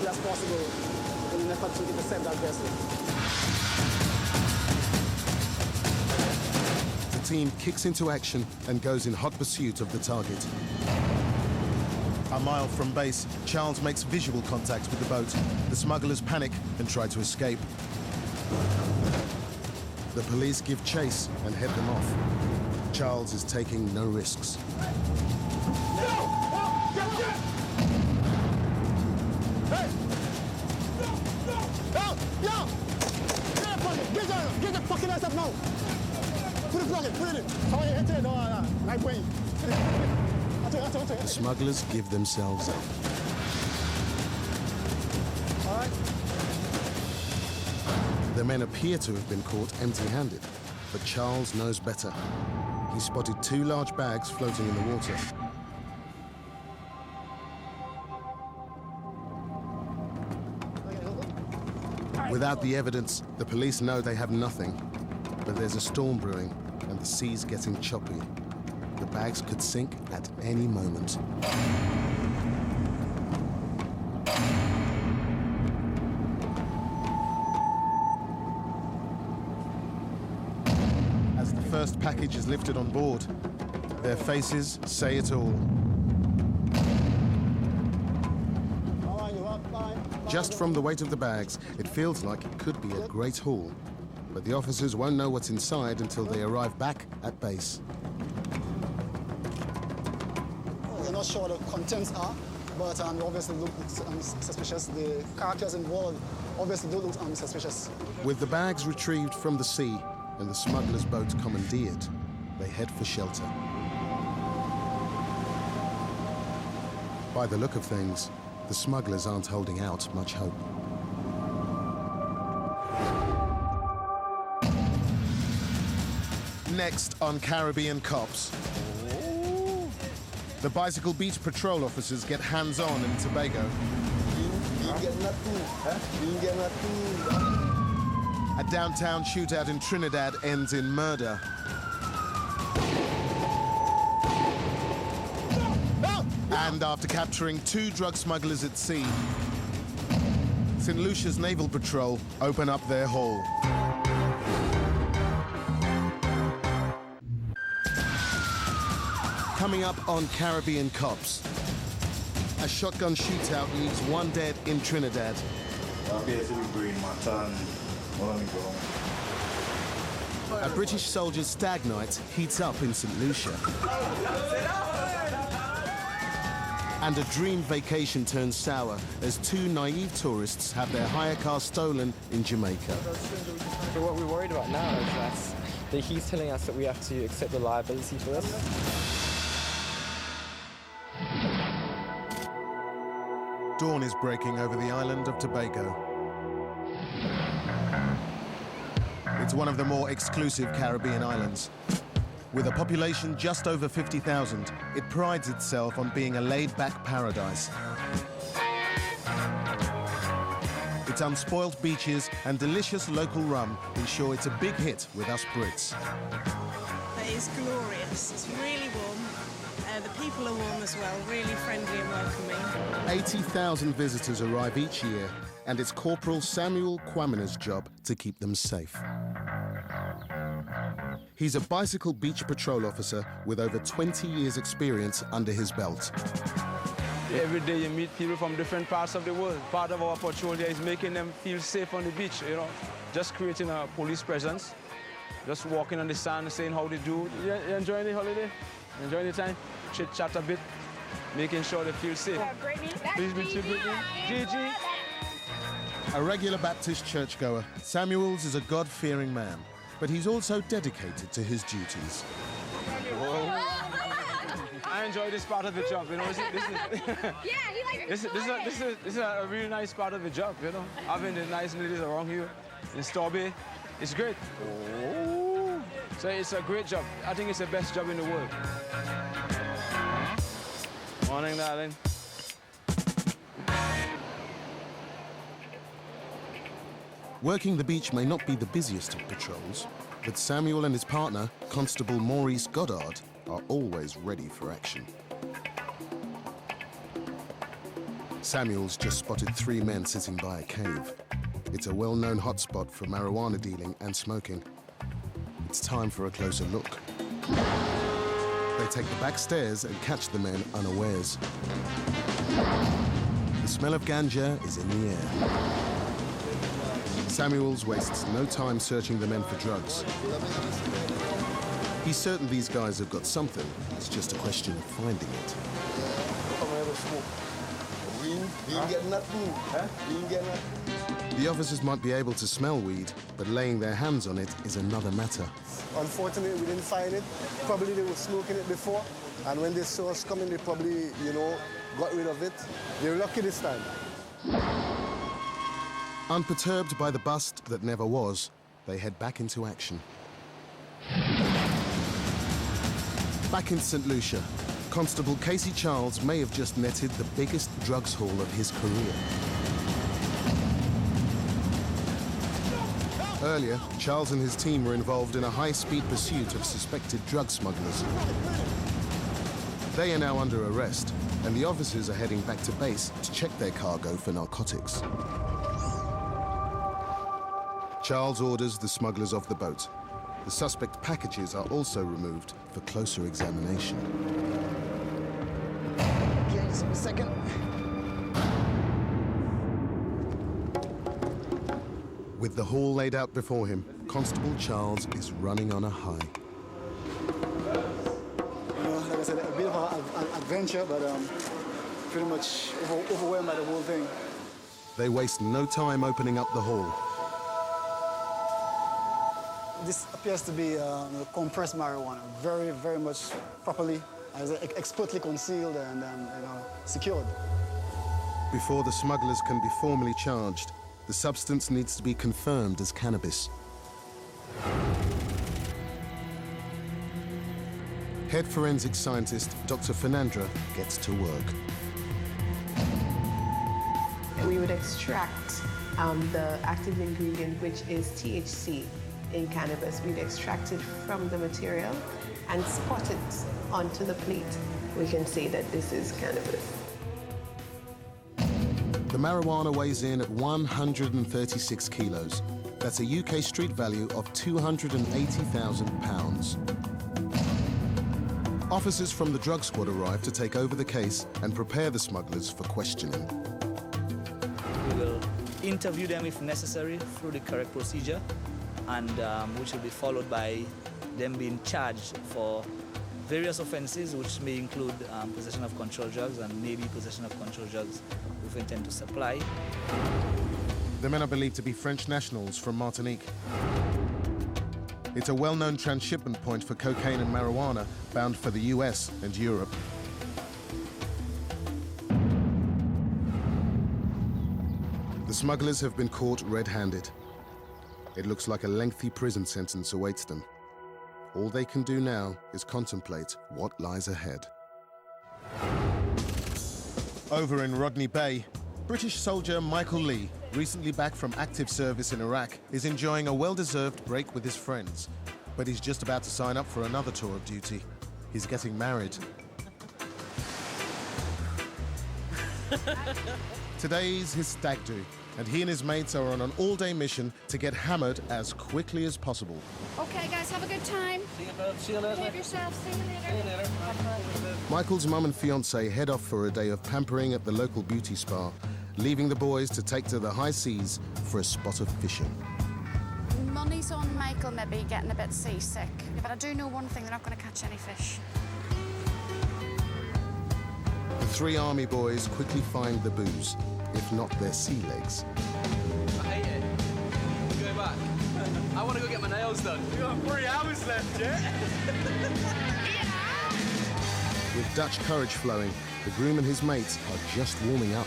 quickly as possible in an effort to intercept that vessel. The team kicks into action and goes in hot pursuit of the target. A mile from base, Charles makes visual contact with the boat. The smugglers panic and try to escape. The police give chase and head them off. Charles is taking no risks. Get the fucking ass up now! Put the plug in, put it in! The smugglers give themselves up. All right. The men appear to have been caught empty-handed, but Charles knows better. He spotted 2 large bags floating in the water. Without the evidence, the police know they have nothing. But there's a storm brewing, and the sea's getting choppy. The bags could sink at any moment. As the first package is lifted on board, their faces say it all. Just from the weight of the bags, it feels like it could be a great haul. But the officers won't know what's inside until they arrive back at base. We're not sure what the contents are, but we obviously look suspicious. The characters involved obviously do look suspicious. With the bags retrieved from the sea and the smugglers' boat commandeered, they head for shelter. By the look of things, the smugglers aren't holding out much hope. Next on Caribbean Cops. The bicycle beach patrol officers get hands-on in Tobago. You get nothing, huh? You get nothing. A downtown shootout in Trinidad ends in murder. And after capturing 2 drug smugglers at sea, St. Lucia's Naval Patrol open up their haul. Coming up on Caribbean Cops, a shotgun shootout leaves 1 dead in Trinidad. A British soldier's stag night heats up in St. Lucia. And a dream vacation turns sour as 2 naive tourists have their hire car stolen in Jamaica. So what we're worried about now is that he's telling us that we have to accept the liability for this. Dawn is breaking over the island of Tobago. It's one of the more exclusive Caribbean islands. With a population just over 50,000, it prides itself on being a laid-back paradise. Its unspoilt beaches and delicious local rum ensure it's a big hit with us Brits. It is glorious. It's really warm. The people are warm as well, really friendly and welcoming. 80,000 visitors arrive each year, and it's Corporal Samuel Kwamina's job to keep them safe. He's a bicycle beach patrol officer with over 20 years' experience under his belt. Every day you meet people from different parts of the world. Part of our patrol here is making them feel safe on the beach, you know, just creating a police presence, just walking on the sand, saying how they do. You enjoying the holiday? Enjoying the time? Chit-chat a bit, making sure they feel safe. Please meet you, Brittany. Gigi. A regular Baptist churchgoer, Samuels is a God-fearing man, but he's also dedicated to his duties. Whoa. I enjoy this part of the job, you know. This is a really nice part of the job, you know. Having the nice ladies around here in Storby, it's great. Oh. So it's a great job. I think it's the best job in the world. Morning, darling. Working the beach may not be the busiest of patrols, but Samuel and his partner, Constable Maurice Goddard, are always ready for action. Samuel's just spotted 3 men sitting by a cave. It's a well-known hotspot for marijuana dealing and smoking. It's time for a closer look. They take the back stairs and catch the men unawares. The smell of ganja is in the air. Samuels wastes no time searching the men for drugs. He's certain these guys have got something. It's just a question of finding it. We ain't getting nothing. We ain't getting nothing. The officers might be able to smell weed, but laying their hands on it is another matter. Unfortunately, we didn't find it. Probably they were smoking it before, and when they saw us coming, they probably, got rid of it. They're lucky this time. Unperturbed by the bust that never was, they head back into action. Back in St. Lucia, Constable Casey Charles may have just netted the biggest drugs haul of his career. Earlier, Charles and his team were involved in a high-speed pursuit of suspected drug smugglers. They are now under arrest, and the officers are heading back to base to check their cargo for narcotics. Charles orders the smugglers off the boat. The suspect packages are also removed for closer examination. Okay, just a second. With the haul laid out before him, Constable Charles is running on a high. Like I said, a bit of an adventure, but pretty much overwhelmed by the whole thing. They waste no time opening up the haul. This appears to be compressed marijuana, very, very much properly, expertly concealed and secured. Before the smugglers can be formally charged, the substance needs to be confirmed as cannabis. Head forensic scientist Dr. Fernandra gets to work. We would extract the active ingredient, which is THC in cannabis. We'd extract it from the material and spot it onto the plate. We can say that this is cannabis. The marijuana weighs in at 136 kilos. That's a UK street value of £280,000. Officers from the drug squad arrive to take over the case and prepare the smugglers for questioning. We will interview them if necessary through the correct procedure, and which will be followed by them being charged for various offences, which may include possession of controlled drugs and maybe possession of controlled drugs with intent to supply. The men are believed to be French nationals from Martinique. It's a well-known transshipment point for cocaine and marijuana bound for the US and Europe. The smugglers have been caught red-handed. It looks like a lengthy prison sentence awaits them. All they can do now is contemplate what lies ahead. Over in Rodney Bay, British soldier Michael Lee, recently back from active service in Iraq, is enjoying a well-deserved break with his friends. But he's just about to sign up for another tour of duty. He's getting married. Today's his stag do, and he and his mates are on an all-day mission to get hammered as quickly as possible. Okay, guys, have a good time. See you later. Behave yourself. See you later. Michael's mum and fiancé head off for a day of pampering at the local beauty spa, leaving the boys to take to the high seas for a spot of fishing. Money's on Michael maybe getting a bit seasick, but I do know one thing, they're not going to catch any fish. The 3 army boys quickly find the booze, if not their sea legs. I hate it. Go back. I want to go get my nails done. We've got 3 hours left, yeah? With Dutch courage flowing, the groom and his mates are just warming up.